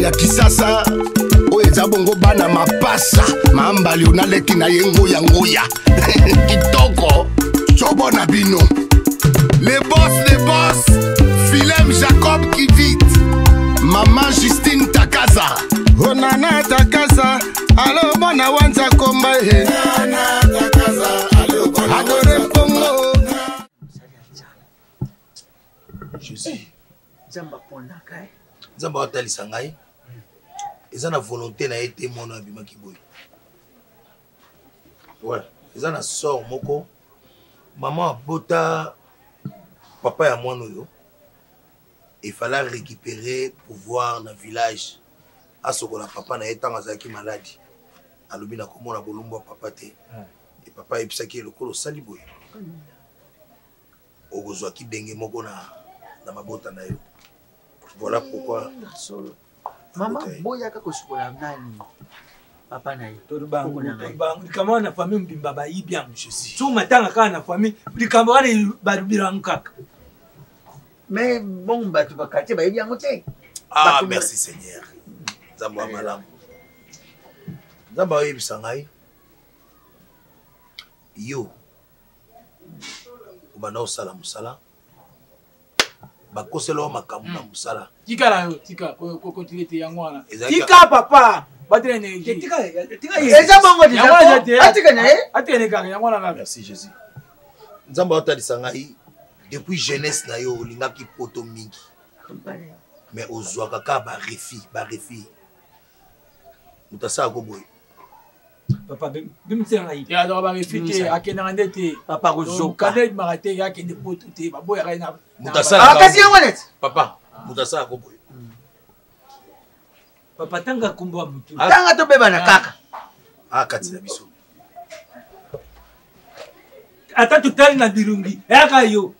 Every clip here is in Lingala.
ya kisasa oyo eza bongo bana mapasa mambali onaleki na ye ngoya kitoko tobona bino les boss Philem Jacob Kivit Maman Justine Takaza Onana Takaza Alo bona wanza komba he Nana Takaza Alo bona Adore Mpongo Jésus Zamba ponda kai Zamba watalisa ngai eza na volonté na été mon abima kiboy ouais eza na sort moko maman bota papa ya mwana oyo il fallait récupérer pouvoir dans village à sokola papa na etanga zaki maladi alobi na komona bolumba papa te et papa episaki lokolo sali boy okozwa ki denge moko na mabota na yo voilà pourquoi Maman boya kako sokola nani papa na ye to bangu kama na famille mbimba ba ibia mshisi tu matanga kana na famille likamba wale barubira nkaka mais bon ba tu bakati ba ibia ngote ah merci Seigneur Zamba malam Zamba yebisa ngai yo ubana osala musala bakoselo makambo na musala tika kotilete yango wana tika papa batene energie tika eza bongo déjà atika na ye atene kaka yango wana merci Jésus Nzamba otalisa ngai depuis jeunesse na yo olingaki poto mingi mais ozwaka ka ba refi mutasa ko boy papa bimtsenga yi ya do ba refite akena ndete papa kozoka kade marate ya kende poto te baboya kaina mutasa kasi yango net papa mutasa ko boy papa tanga kumba mutu tanga to beba na kaka kati na biso ata tutali na birungi yaka yo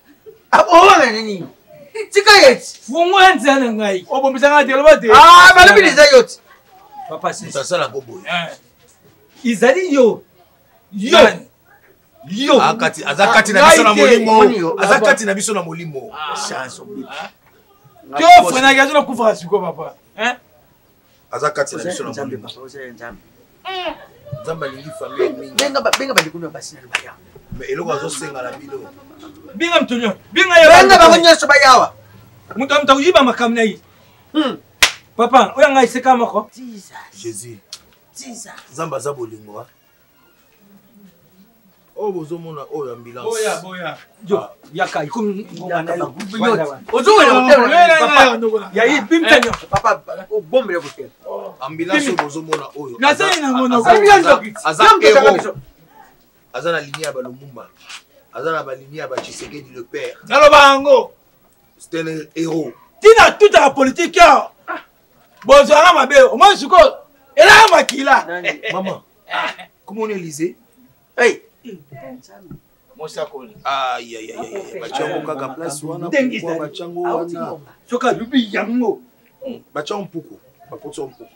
owana nini tika yeti fungo nzana ngai obombisanga te lobote balobi liza yoti papa c'est mutasa la ko boy izali yo akati azakati na biso na molimo azakati na biso na molimo chance obi to frena gazo na kufa siko papa azakati na biso na molimo Nzamba lingi famille mingi benga balikuno basi na lubaya mais eloko azosenga la bino binga mtonyo benga bango nyonso bayawa mutu uyiba makamna yi papa oya ngai seka mako Jésus Nzamba za bolingo oh bozomona oyo ambulance boya jo yaka ikomi ngomana ozowela ya yi bimtenyo papa bombele ko tel ambulance bozomona oyo na sai na ngona azana ligne ya balumumba azana ba ligne ya ba Tshisekedi le père naloba ngo c'est un héros tina toute la politique bozanga mabe o mo suko ela makila maman comment on Élysée hey mosakoli aïe bachango kaka place wana bachango wana soka lubi yango bachango mpuku bapoto mpuku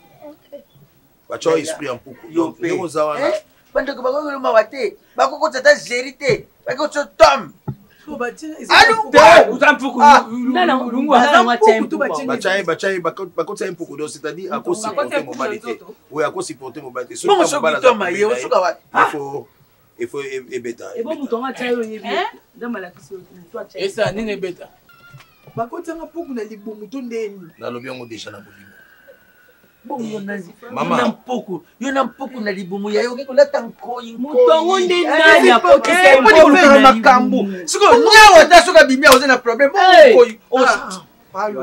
bachango esprit mpuku donc ndeko za wana bandeko bakoko mawate bakoko tata gérité bakoko tom bakota mpuku donc c'est-à-dire à cause supporter mobilité oui à cause supporter mobilité il faut ebeta et bon mouton a tayo yebi dans la question toi et ça nene beta bakota nga puku na libo mouton ndeni na lobi yango déjà na bolimo bon yonazi mama yona mpuku na libo ya yo ko lata nkoyi mouton ndeni nani apokisa mpo makambo siko nyawa ta soka bimia oze na problème nkoyi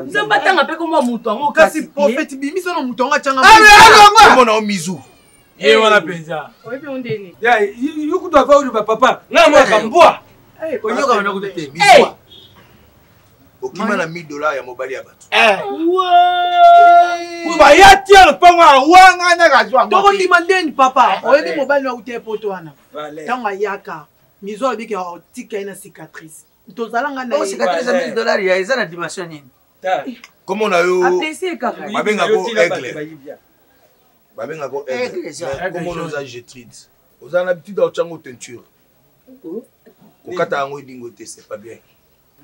nzamba tanga pe ko mouton kasi prophète bimisa na mouton nga changa mona o mizu ye wana penza oyebi ondeni ya yuku to fa uri papa na mo kambwa onyoka wana kutete mizu okima na $1000 ya mobali ya bato ba ya tia pongo awanga na gazwa toko dimandeni papa oyebi mobali na ute poto wana tanga yaka mizo biki otika ina cicatrice tozalanga na cicatrice ya $1000 ya eza na dimension nini comment na yo apesi kaka babenga ko aigle babenga ko aigle comment on oza Gétrude oza na habitude au chango teinture kokata yango edingo te c'est pas bien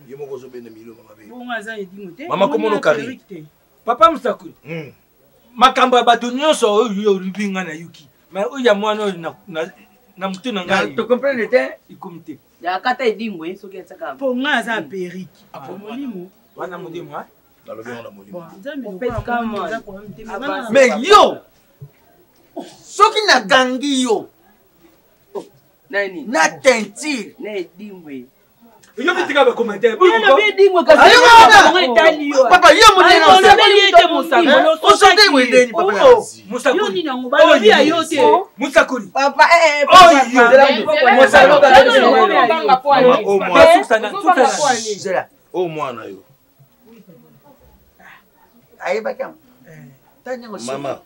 yo moko zo bena milo mama be bonga za edingo te mama comment on carry papa musakuli makambo ya bato nyonso oyo olobi nga na yuki mais oyo ya mwana oyo na motu na ngai tocomprendre te ikomi te yakata edingwe soki atiaka mpo ngai aza perike molimo wana molimo nalobi yango na molimo mais yo soki nakangi yo nani na teinture na edingwe yo bitika ba commentaire papa yo musakuli musakuli o mwana yo ayebaki tanyango mama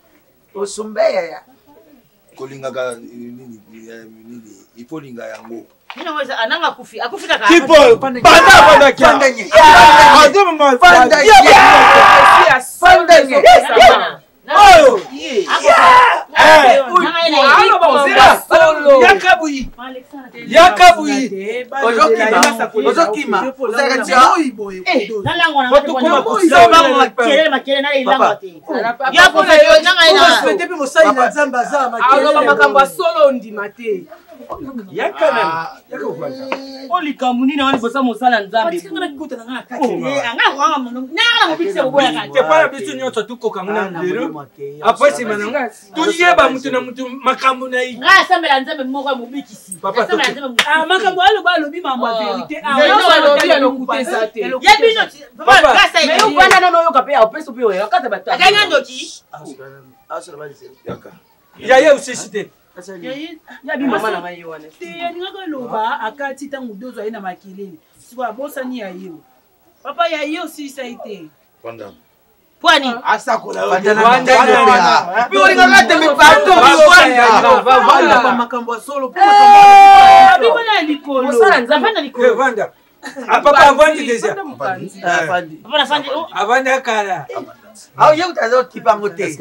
osumbeya kolingaka nini ipolinga yango ananga kufi akufika tipo banda kia oyo yakabuyi ozokima makambo asolo ndima te olikambo nini wani bosa mosala nzambe tepana biso nyonso tukokanga na lero apres nsima nanga toyeba mutu na mutu makambo na ye ngai asambela nzambe moko ya mobikisi makambo aloba alobi mambo ya verité yebinoana nano oyoka mpe apesi mpe oyo akata bato aganya ndoki yaye osesi te mama na ngai wana te alingaka loba akati ntango dozo aye na makelele siko abosani ya ye papa ya ye osilisa ye te pwani makambo ya solo abimona ya likolo avanda likolo papa avandi deja avandi akala awo ye utaza okipango te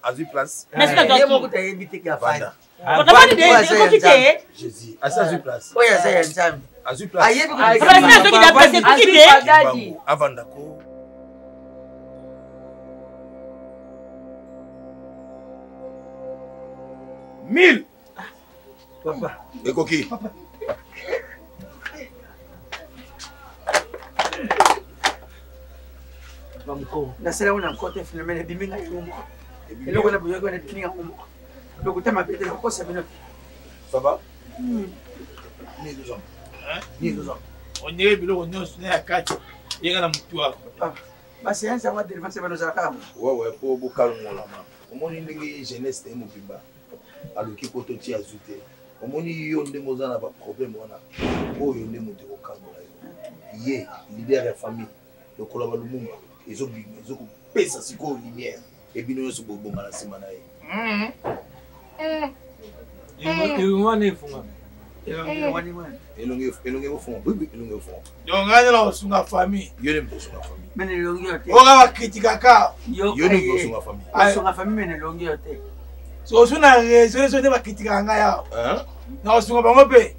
azwi place ye moko tayebi teke afandi azwi place oyo aza ya nzambe azwi place ayebi avandako mille papa ekoki nasala una kote phénomène biminga yumbo eloko na boyoki wana biminga ngombo lokuta mapete nakosa bino ça va ondire biloko nyonso na ya kati yenga na motu wako baséance yango adelevance banozalaka wewe po bokalongolama omoni ndenge jeunesse te mobimba aluki po toti azwi te omoni yo ndenge oza na baproblème wana oyo nde moto ekokangola yo ye leader ya famille lokola balumumba ezobima ezokopesa sikoyo lumière ebino nyonso bobonga na nsima na ye wana efungama elonge bofunga bibi elonge bofunga donc ngai na kosunga famille yo nde moto osunga famille mene elongi yo te oka bakritikaka yo nde moto osunga famille osonga famille mene elongi yo te so osu na réseau so nde bakritikaka ngai awa na kosunga bango mpe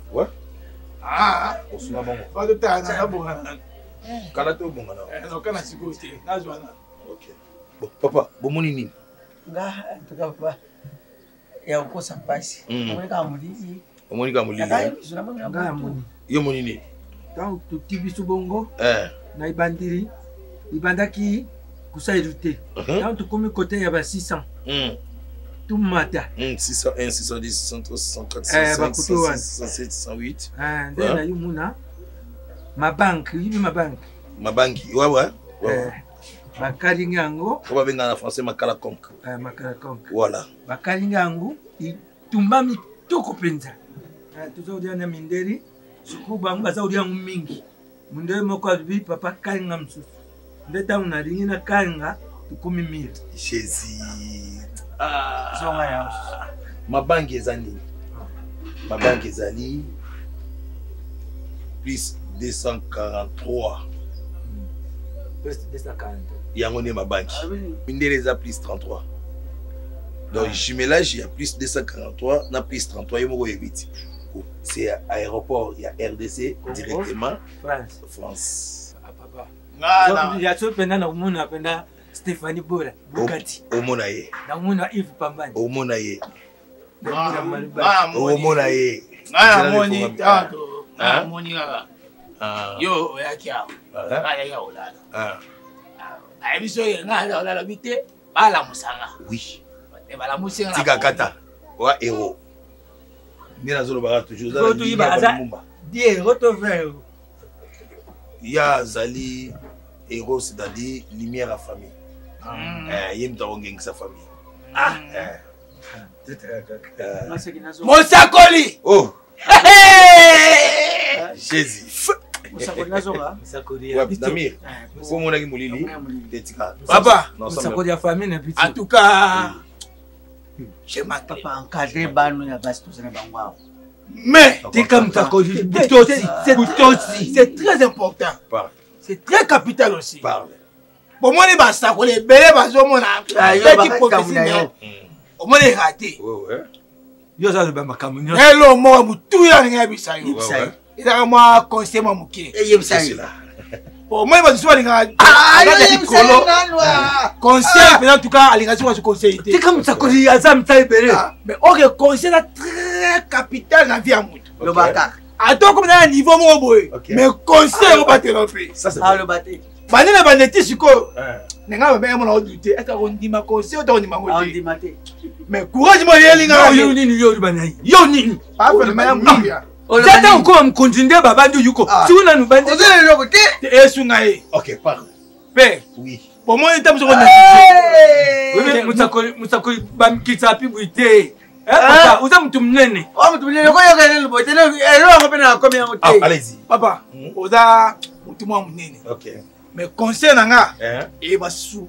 osunga bango batotala na nabongana kala te obongana noka na sikoyo te nazwana bon papa bomoni nini nga antuka papa ya kokosa mpasi omoni kaka molili omoni ka molili yo moni nini ntango toti biso bongo na ebandeli ebandaki kusailu te ntango tokomi kote ya ba 600 tumata 604 nde na yo muna mabanke yibi mabanki wawa bakalinga yango ko babenga na français makala konk voilà bakalinga yango itumbami toko mpenza tozolia na mindeli suku bango bazaolia yango mingi mindeli moko alobi papa kalinga mosusu nde ntango nalingi na kalinga tokomi 1000 jésus zonga ya mabanki eza nini mabanki ezali plus 243 yango nde mabanki mindele eza plus 33 donc jumelage ya plus 243 na plus 33 yo moko oyebiti C'est aéroport, il y a RDC directement France. Papa. Il y a ce pendant na umuna pendant Stéphanie Bora Bugatti. Au Monaye. Na umuna Yves Pambani. Au Monaye. Au Monaye. Moni tato. Moni kaka. Yo oyaki awo. Kaya ya olala. Abiso ngala olala bite bala musanga. Oui. Bala musinga. Tika kata. Wa héros. Nina zolo baga toujours za mumba. Die roto vert. Ya zali héros c'est-à-dire lumière à famille. Yem tawongeng sa famille. Mosakoli. Oh. Jésus. Mosakoli nazonga. Mosakoli. Ouais, Damir. Faut mon aki mulili. Tetika. Papa. Mosakoli ya famille na petit. En tout cas, je m'attends. Papa encadré bano ya basi tozana bango. Mais tika Mosakoli c'est très important. Parle. C'est très capital aussi. Parle. Pour moi les basakoli belé bazomona. Petit professionnel. Au moins les ratés. Ouais. Yo za le makambo. Hello mo mutu ya nga bisa yo. Il a moi conseil mo muke. Au moins ba so linga. Conseil mais en tout cas alinga so conseil. Tika Mosakoli azam taibere. Mais OK conseil là très capital na vie à mutu. Le baka. Attends comme dans un niveau mo boy. Mais conseil on va te l'offrir. Ça c'est le baté. Banana baneti siko. Nenga ba mo douter. Est-ce qu'on dit ma conseil ou on dit ma on dit maté. Mais courage moi yelinga yo nini yo banai. Yo nini. Pas le même mouya. Tata encore mkonjinde babandu yuko. Si on a nous bandi. Ozele le côté. Et sungaye. OK, parle. Père. Oui. Pour moi il t'a besoin de Mosakoli bamkitsa pi buite. Papa, uza mtu mnene. Mtu mnene kwa yoka nene bote. Elo ngapena komi ya mote. Allez-y. Papa, oza mtu mwa mnene. OK. Mais conseil nanga et ba sou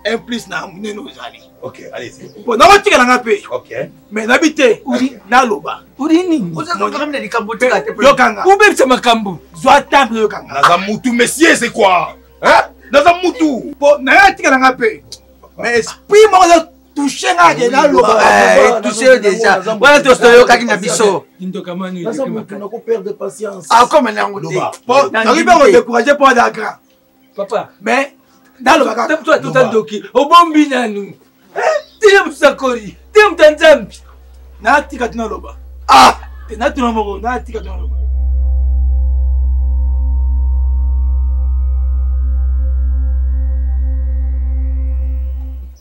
un plus na mnene ozali. OK, allez-y. Bon, na watika nanga pe. OK. Mais n'habite na loba. Uri nini? Oza kamna likambo tika te. Yokanga. Ube bisa makambo. Zwa temple yokanga. Naza mutu monsieur c'est quoi? Hein? Naza mutu. Bon, na watika nanga pe. Mais esprit mo toucher nga de na loba. Toucher déjà. Voilà to stoyo kaki na biso. Indo kamani. Naza mutu na ko perdre patience. Ah comme na ngote. Bon, n'arrive pas à décourager pour d'accord. Papa, mais dans le bac. Toi tout à doki. Obombi nanu. Tire Mosakoli. Tire mtanzambi. Na tika tuna loba. Na tuna moko, na tika tuna loba.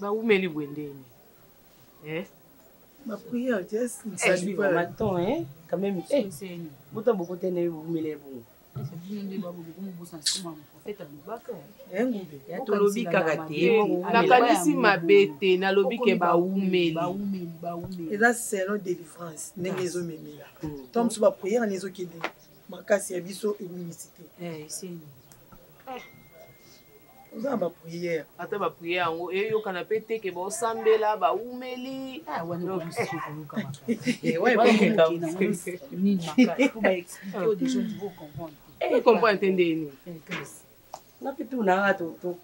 Bah où meli bwendeni. Ma prière, ça lui va maintenant hein quand même c'est bota beaucoup tene vous meli bon. tolobi kaka te nakanisi mabe te nalobi ke baumeli eza selon délivrance ndenge ezomemela to mosusu bapriere na ezokende makasi ya biso ebimisi te oza na bapriere ata bapriere yango eyokana mpe te ke bosambela baumeli comprendre te ndeni napitunanga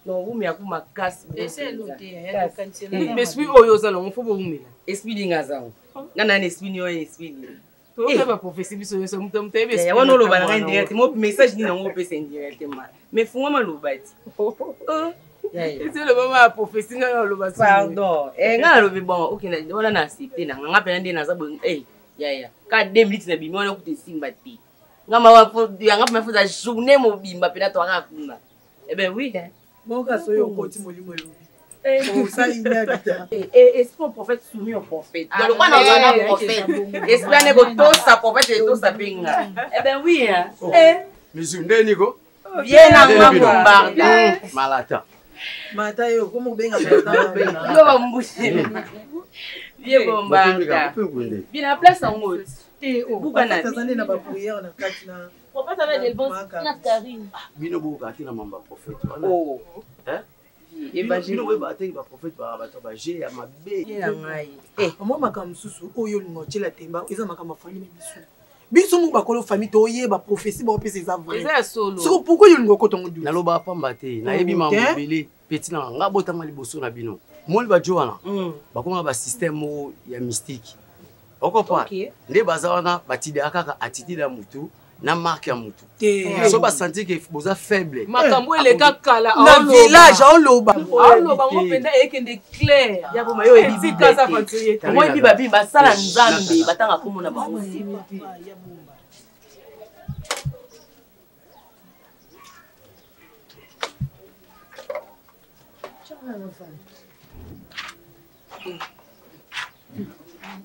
novumela kumakasi esprit oyo ozala ngo fo boumela esprit linga zango nga nani esprit ni oyo esprit ni toyoka baprophétie biso nyonso moto motoyebi wana oloba nanga indirect message nini yango opesa indirectement mais funga maloba ti esi oloba ma prophétie nga oloba pardon nga nalobi bon okende wana na accepte nanga nga pena nde naza boye yaya ka 2 minutes na bimi wana okuta esimba te nga pena foza journée mobimba pena toaka kuna ben oui moka soyo okoti molimo elobi osali inhabita esprit prophète soumis au prophète dans le coin dans un prophète esprit ane kotosa prophète etosa penga ben oui misundé niko bien na bombarda malata mata yo komo benga mata yo bambushi bien bombarda bien la place en mode bukana tazande na ba prière na kati na prophète avec des bons na Karine bino buka tina mamba prophète wana évangile we batengi ba prophète ba bato ba je ya mabe ya ngai moi makambo susu oyo lingotela temba eza makambo famille biso biso mu bakolo famille to yeba prophétie ba opesa eza vrai eza solo siko pourquoi yo lingo kotongo du naloba pamba te na yebi mambo belé petit na nga botanga liboso na bino moli ba jowana bakoma ba système ya mystique On comprend. Les bazarona batide akaka attitude à mutu na marque à mutu. So ba sentir que vous êtes faible. Makambo ele kakala na village on loba. On loba mo penda ekende clair. Ya boma yo ebi kaza fantrie. Moi bi babi basala nzambe batanga komona bango.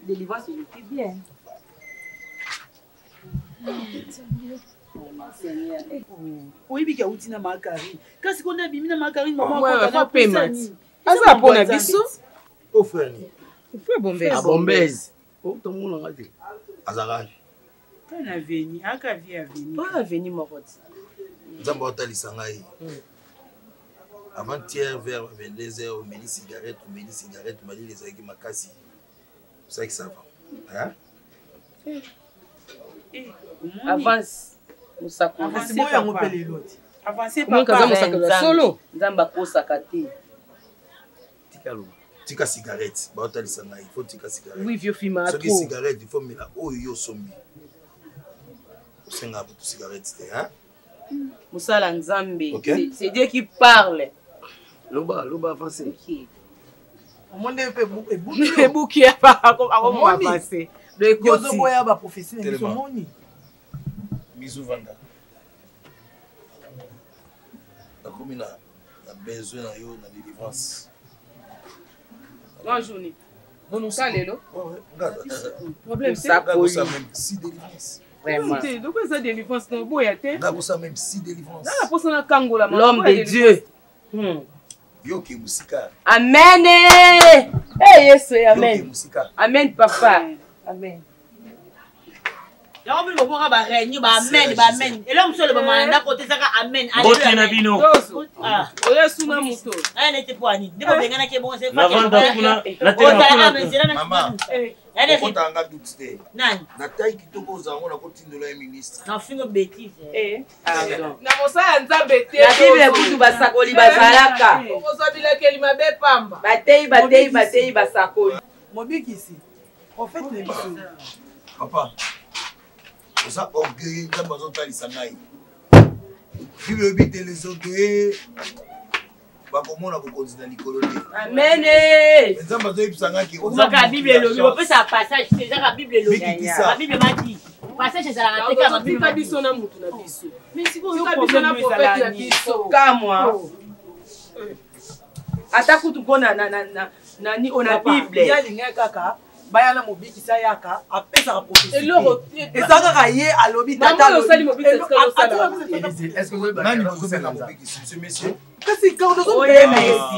Délivrance, il était bien. Oui, bika utina makarine. Kasi kona bimina makarine maman ko fa payment. Asa pona biso. O frère ni. Frère Bombez. A Bombez. O to mona ngati. Azarage. Kana veni, aka via veni. Pas veni moroti. Nzamba otalisa ngai. Avant-hier vers 22h, on met des cigarettes, on m'a dit les aïeux makasi. C'est ça que ça va. Hein? Avance. Musako. Avance boya ngopele l'autre. Avancez pas. Kaza musako solo. Nzamba kosaka te. Tikalo. Tika cigarette, ba otalisa ngai, il faut tika cigarette. Oui, vieux film à trop. Ce qui cigarette, il faut mettre oyo sombi. Senga pour cigarette, hein? Musala Nzambe. C'est Dieu qui parle. Loba avancé. Monde peut bouquer pas comment avancer. Le côté boya ba professionnel so moni. Mizu vanda. La commune a besoin na yo na délivrance. Bonne journée. Non ça lelo. Problème c'est ça même si délivrance. Vraiment. Donc ça délivrance no boya te. Là ça même si délivrance. Là pour ça na kangola l'homme de Dieu. Yoki musika. Amen. Eh Yesu, amen. Yoki musika. Amen papa. Amen. Ya obi boko ba renyi ba amen ba amen. Elo msole ba manda kote saka amen. Bote na bino. Ah, oya suna muto. Ah nete poani. Ndiko bengana ke bon se fa. Na vanda kuna na tena. Mama. Elle est en doute. Nan. Na taille qui toko zango na kotindola ya ministre. Na fingo bêtise. Pardon. Na mosa Nzambe te. La Bible kutu basakoli bazalaka. Okozabila kelima be pamba. Batei basakoli. Mobikisi. En fait les biso. Papa. Ça orgueil dans bazon talisa ngai. Qui veut éviter les orgueils? Bakomona bokonzi na likolo te. Amen. Nzamba zo ipsanga ki ozaka Bible lobi opesa passage c'est ça Bible lobi. La Bible m'a dit passage c'est la teka ma Bible pas biso na mutu na biso. Mais si vous biso na prophète na biso. Kamwa. Atakutu kona na ni ona Bible. Ya linga kaka. Bayana mobikisa yaka apesa professeur. Ezaka ka ye alobi tata alobi. Est-ce que vous nani bozobela mobikisi ce monsieur? Kasi quand on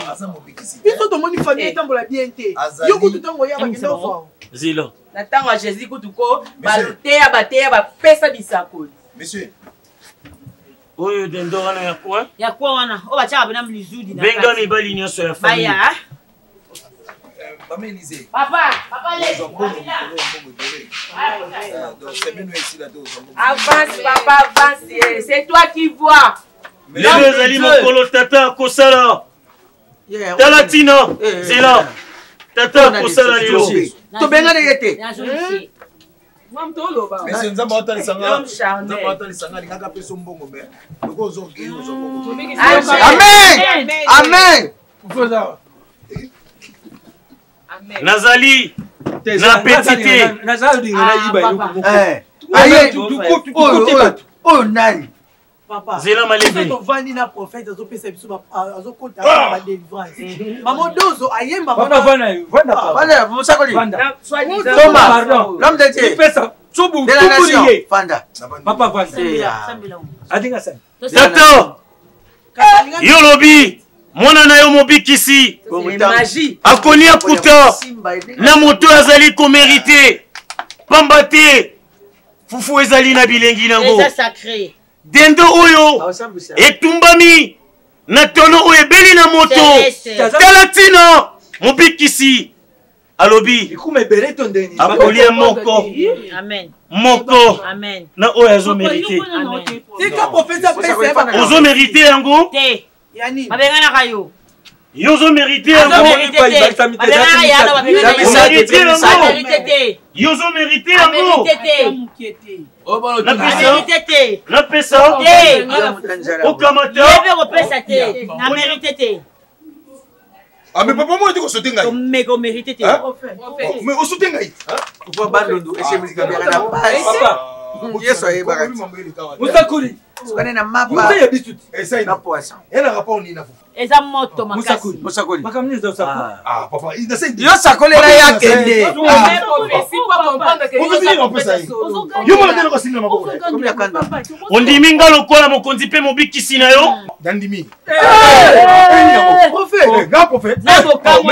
asa mobikisi. Biso to moni famille tambola bien te. Yo kutu tango ya bakenda fo. Zilo. Na tango a Jésus kutuko bateya ba pesa bisakoli. Monsieur. Oyo dendo wana ya kwa? Ya kwa wana. Oba cha bana mlizudi na. Benga ni bali nyoso ya famille. Baya. Maman Élisée. Papa laisse. Avance papa, avance. C'est toi qui vois. Les deux ali mokolo tata kosala. Talatina. C'est là. Tata kosala lelo. To benga yete. Mam to loba. Mais c'est nzamba otalisanga. Nzamba otalisanga likaka peso mbongo me. Loko ozorgi ozobongo. Amen. Amen. Nazali na petite. Nazali na yiba. Aye. Oh nani. Papa. Zela malebe. On va ni na prophète azo pesa biso azo kota ba délivrance. Maman dozo ayemba vanda vanda musakoli. Thomas, pardon. L'homme de Dieu. Pesa subu tubuliye. Vanda. Papa vanda. Adinga sana. Tato. Yolobi. Mwana na yo mobikisi. Akoni aputa. Na moto azali ko mériter. Pamba te. Fufu ezali na bilengi nango. C'est sacré. Dendo oyo etumbami na tono oyo ebeli na moto talatina mobikisi alobi akolia moko moko na oyo azomérite tika professeur pesa ozomérite yango babenganaka yo Yozo mérité yango. Yozo mérité yango. Napesa. Okamata. Na mérité te. Ah mais papa moi tu sauter ngai. Mais ko mérité te. Mais au sauter ngai. Pourquoi bandondo et chez musique bien na pas. Yeso e bakati. Musakuli. Sokane na mapa. Musa ya bisuti. Essa aí na poisson. Ela rapport ni na fufu. Eza moto makasi. Musakuli. Makamni za usako. Ah papa, il essaie. Yo sakole la ya kende. Si pas comprendre que On veut dire en plus ça. Yo mona tena ko singa maboko. Comme ya kanda. Ondimi nga lokola mokonzi pe mobikisi na yo. Dandimi. Prophète. Grand prophète. Na boka mo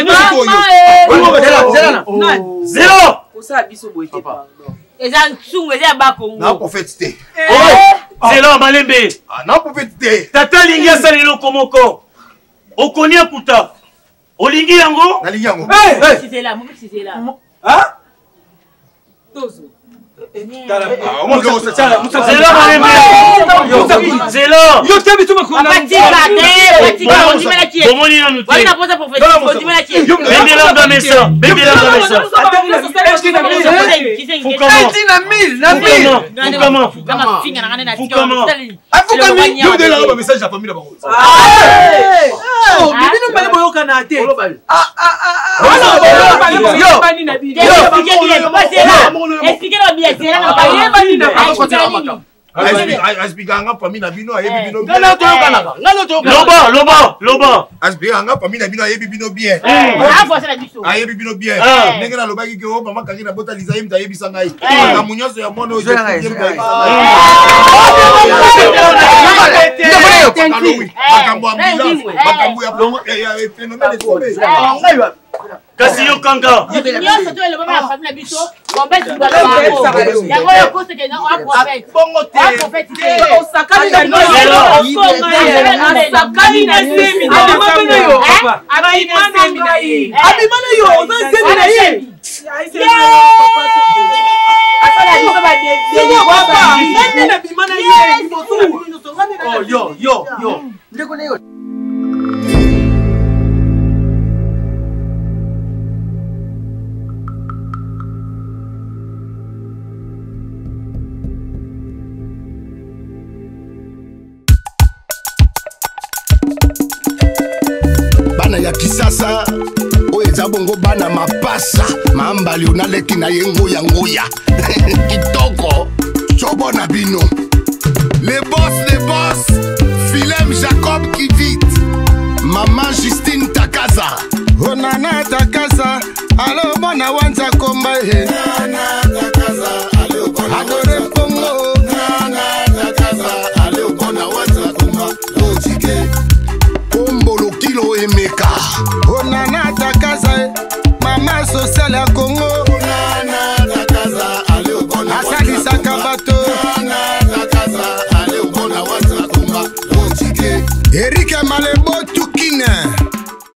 Zéro. Osa biso boye te pardon. eza nsungu eza ya bakongo. Na prophète te. Zéro malembe. Ah na prophète te. Tata lingi asala eloko moko. Okoni akuta. Olingi yango? Nalingi yango. C'est là, mon c'est là. Hein? Tozo. Aspiganga pami na bino ayebi bino bien. Loba. Aspiganga pami na bino ayebi bino bien. Ayebi bino bien. Ndenge na lobaki ke o mama kangi na bota liza yemta ayebisa ngai. Na munyoso ya mono ozo yemta. Makambo ambulance, makambo ya phénomène de kasi yo kanga nyonso to elobama na famille na biso bombe tubalo yango yo kose ke na prophète bongo te prophète osakani na osakani na semi abimana yo abimana yo oza semi na ye asala biso ba de na bimana ye yo ndeko na yo. Ya kisasa oyo eza bongo bana mapasa mambali onaleki na ye ngoya kitoko tobona bino les boss Philem Jacob Kivit maman Justine Takaza onana Takaza alo bona wanza komba he nana Takaza alo bona adore pongo nana Takaza alo bona wanza komba lojike Kilo emeka onana Takaza mama social ya Congo